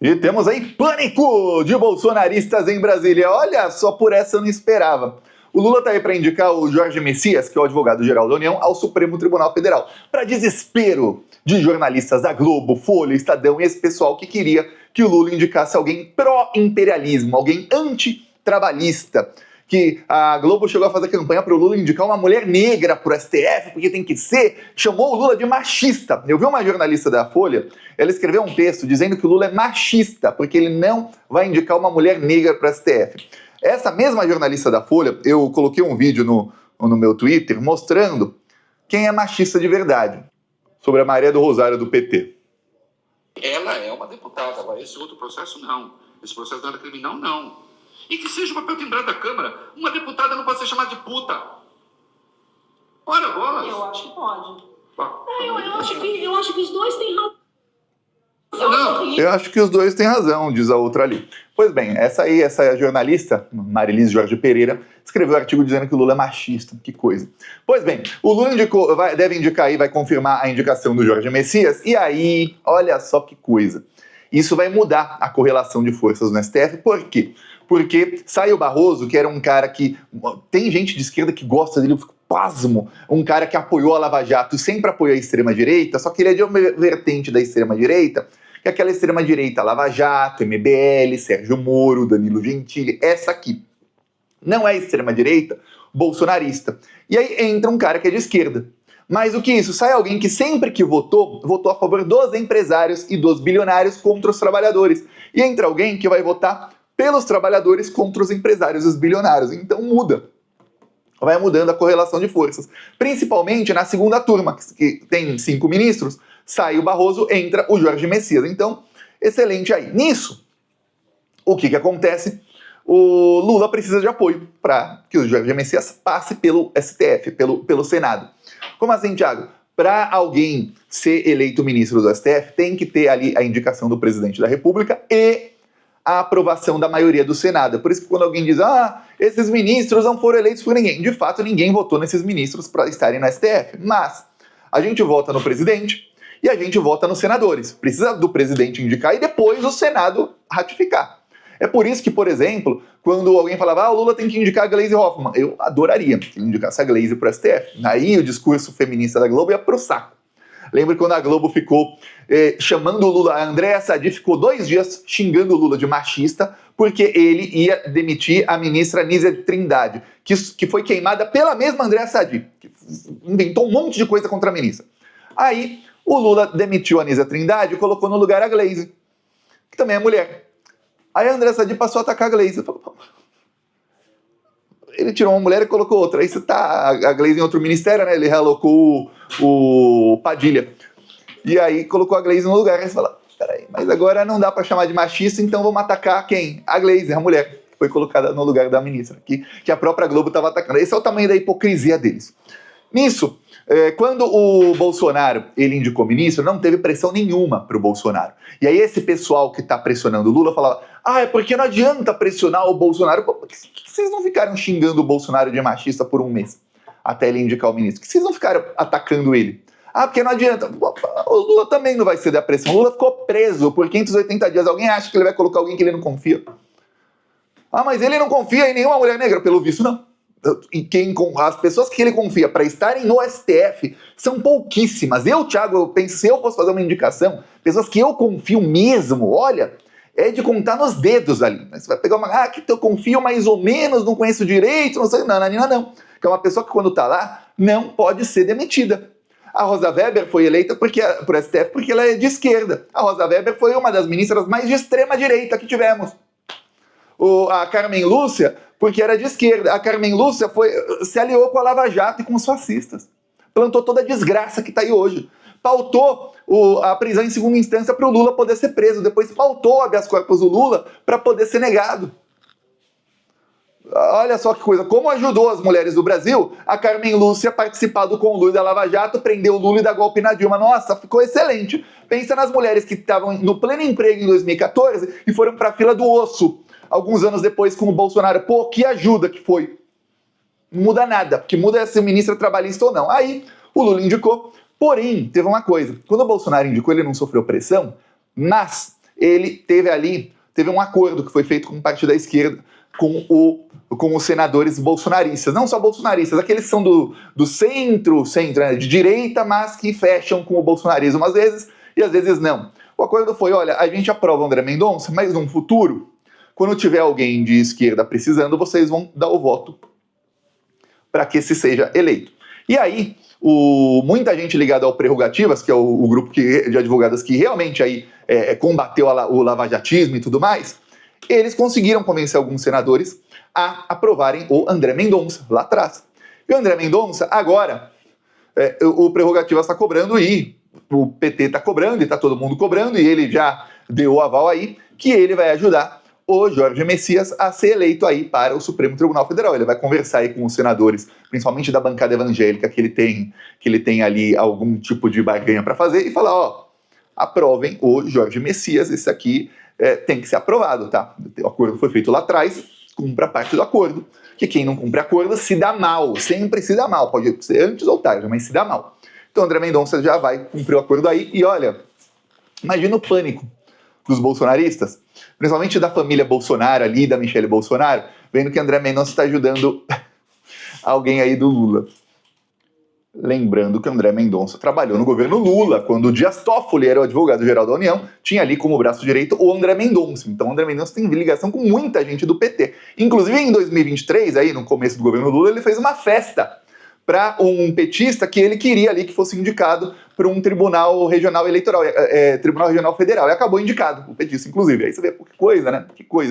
E temos aí pânico de bolsonaristas em Brasília. Olha, só por essa eu não esperava. O Lula está aí para indicar o Jorge Messias, que é o advogado-geral da União, ao Supremo Tribunal Federal. Para desespero de jornalistas da Globo, Folha, Estadão e esse pessoal que queria que o Lula indicasse alguém pró-imperialismo, alguém antitrabalhista. Que a Globo chegou a fazer campanha para o Lula indicar uma mulher negra para o STF, porque tem que ser, chamou o Lula de machista. Eu vi uma jornalista da Folha, ela escreveu um texto dizendo que o Lula é machista, porque ele não vai indicar uma mulher negra para o STF. Essa mesma jornalista da Folha, eu coloquei um vídeo no meu Twitter mostrando quem é machista de verdade, sobre a Maria do Rosário do PT. Ela é uma deputada, agora esse outro processo não. Esse processo não era criminal, não. E que seja o papel timbrado da Câmara. Uma deputada não pode ser chamada de puta. Ora, bolas. Eu acho que pode. Eu acho que os dois têm razão. Eu acho que os dois têm razão, diz a outra ali. Pois bem, essa jornalista, Marilise Jorge Pereira, escreveu um artigo dizendo que o Lula é machista. Que coisa. Pois bem, o Lula deve indicar e vai confirmar a indicação do Jorge Messias. E aí, olha só que coisa. Isso vai mudar a correlação de forças no STF. Por quê? Porque sai o Barroso, que era um cara que... Tem gente de esquerda que gosta dele, eu fico pasmo. Um cara que apoiou a Lava Jato e sempre apoiou a extrema-direita, só que ele é de uma vertente da extrema-direita, que é aquela extrema-direita Lava Jato, MBL, Sérgio Moro, Danilo Gentili, essa aqui. Não é extrema-direita bolsonarista. E aí entra um cara que é de esquerda. Mais do que isso, sai alguém que sempre que votou a favor dos empresários e dos bilionários contra os trabalhadores. E entra alguém que vai votar pelos trabalhadores contra os empresários e os bilionários. Então muda. Vai mudando a correlação de forças. Principalmente na segunda turma, que tem 5 ministros, sai o Barroso, entra o Jorge Messias. Então, excelente aí. Nisso, o que acontece? O Lula precisa de apoio para que o Jorge Messias passe pelo STF, pelo Senado. Como assim, Thiago? Para alguém ser eleito ministro do STF, tem que ter ali a indicação do presidente da República e a aprovação da maioria do Senado. Por isso que quando alguém diz, esses ministros não foram eleitos por ninguém. De fato, ninguém votou nesses ministros para estarem no STF. Mas a gente vota no presidente e a gente vota nos senadores. Precisa do presidente indicar e depois o Senado ratificar. É por isso que, por exemplo, quando alguém falava, o Lula tem que indicar a Gleisi Hoffmann, eu adoraria que ele indicasse a Gleisi para o STF. Aí o discurso feminista da Globo ia pro saco. Lembro quando a Globo ficou chamando o Lula, a Andréa Sadi ficou 2 dias xingando o Lula de machista, porque ele ia demitir a ministra Nízia Trindade, que foi queimada pela mesma Andréa Sadi, que inventou um monte de coisa contra a ministra. Aí o Lula demitiu a Nízia Trindade e colocou no lugar a Gleisi, que também é mulher. Aí a Andréa Sadi passou a atacar a Gleisi. Ele tirou uma mulher e colocou outra. Aí você tá a Gleisi em outro ministério, né? Ele realocou o Padilha. E aí colocou a Gleisi no lugar. Aí você fala, peraí, mas agora não dá pra chamar de machista, então vamos atacar quem? A Gleisi, a mulher, que foi colocada no lugar da ministra, que a própria Globo estava atacando. Esse é o tamanho da hipocrisia deles. Nisso, quando o Bolsonaro ele indicou ministro, não teve pressão nenhuma pro Bolsonaro. E aí esse pessoal que tá pressionando o Lula falava, é porque não adianta pressionar o Bolsonaro. Por que vocês não ficaram xingando o Bolsonaro de machista por um mês, até ele indicar o ministro? Por que vocês não ficaram atacando ele? Porque não adianta. O Lula também não vai ceder a pressão. O Lula ficou preso por 580 dias. Alguém acha que ele vai colocar alguém que ele não confia? Mas ele não confia em nenhuma mulher negra, pelo visto, não. E as pessoas que ele confia para estarem no STF são pouquíssimas. Thiago, eu penso, se eu fosse fazer uma indicação, pessoas que eu confio mesmo, olha, é de contar nos dedos ali. Você vai pegar uma, que eu confio mais ou menos, não conheço direito, não sei, não. Que é uma pessoa que quando tá lá, não pode ser demitida. A Rosa Weber foi eleita por STF porque ela é de esquerda. A Rosa Weber foi uma das ministras mais de extrema direita que tivemos. A Carmen Lúcia, porque era de esquerda. A Carmen Lúcia se aliou com a Lava Jato e com os fascistas. Plantou toda a desgraça que está aí hoje. Pautou a prisão em segunda instância para o Lula poder ser preso. Depois pautou o habeas corpus do Lula para poder ser negado. Olha só que coisa. Como ajudou as mulheres do Brasil, a Carmen Lúcia participado com o Lula e da Lava Jato, prendeu o Lula e dá golpe na Dilma. Nossa, ficou excelente. Pensa nas mulheres que estavam no pleno emprego em 2014 e foram para a fila do osso alguns anos depois com o Bolsonaro. Que ajuda que foi. Não muda nada, porque muda se o ministro é trabalhista ou não. Aí o Lula indicou, porém, teve uma coisa. Quando o Bolsonaro indicou, ele não sofreu pressão, mas ele teve um acordo que foi feito com parte da esquerda com os senadores bolsonaristas. Não só bolsonaristas, aqueles que são do centro, né, de direita, mas que fecham com o bolsonarismo às vezes e às vezes não. O acordo foi, olha, a gente aprova o André Mendonça, mas no futuro, quando tiver alguém de esquerda precisando, vocês vão dar o voto para que esse seja eleito. E aí, muita gente ligada ao Prerrogativas, que é o grupo de advogados que realmente aí combateu o lavajatismo e tudo mais, eles conseguiram convencer alguns senadores a aprovarem o André Mendonça lá atrás. E o André Mendonça, agora, o Prerrogativas está cobrando e o PT está cobrando e está todo mundo cobrando e ele já deu o aval aí que ele vai ajudar o Jorge Messias a ser eleito aí para o Supremo Tribunal Federal. Ele vai conversar aí com os senadores, principalmente da bancada evangélica, que ele tem ali algum tipo de barganha para fazer e falar, ó, aprovem o Jorge Messias, esse aqui tem que ser aprovado, tá? O acordo foi feito lá atrás, cumpra parte do acordo, que quem não cumpre acordo se dá mal, sempre se dá mal, pode ser antes ou tarde, mas se dá mal. Então André Mendonça já vai cumprir o acordo aí e olha, imagina o pânico dos bolsonaristas, principalmente da família Bolsonaro ali, da Michelle Bolsonaro, vendo que André Mendonça está ajudando alguém aí do Lula. Lembrando que André Mendonça trabalhou no governo Lula, quando o Dias Toffoli era o advogado-geral da União, tinha ali como braço direito o André Mendonça. Então o André Mendonça tem ligação com muita gente do PT. Inclusive em 2023, aí no começo do governo Lula, ele fez uma festa para um petista que ele queria ali que fosse indicado para um tribunal regional eleitoral, tribunal regional federal, e acabou indicado, o petista inclusive. Aí você vê, pô, que coisa, né? Que coisa.